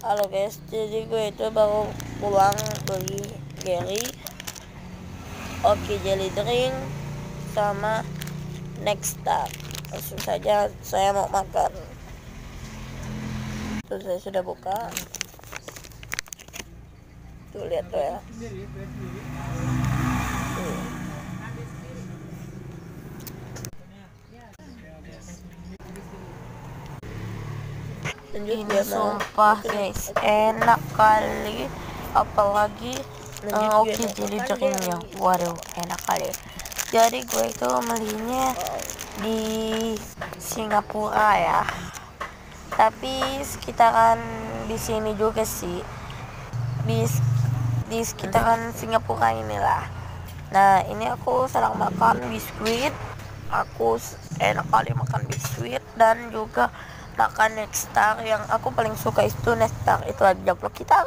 Halo guys, jadi gue itu baru pulang beli Gary, Oki Jelly Drink, sama Nexstar. Langsung saja saya mau makan. Tuh saya sudah buka. Tuh lihat tuh ya. Ini sumpah guys, enak kali, apalagi Oki Jelly Drinknya. Waduh, enak kali. Jadi gue itu belinya di Singapura ya, tapi sekitaran di sini juga sih, di sekitaran Singapura inilah. Nah ini aku sedang makan biskuit. Aku enak kali makan biskuit dan juga makan Nexstar. Yang aku paling suka itu Nexstar, itu aja vlog kita.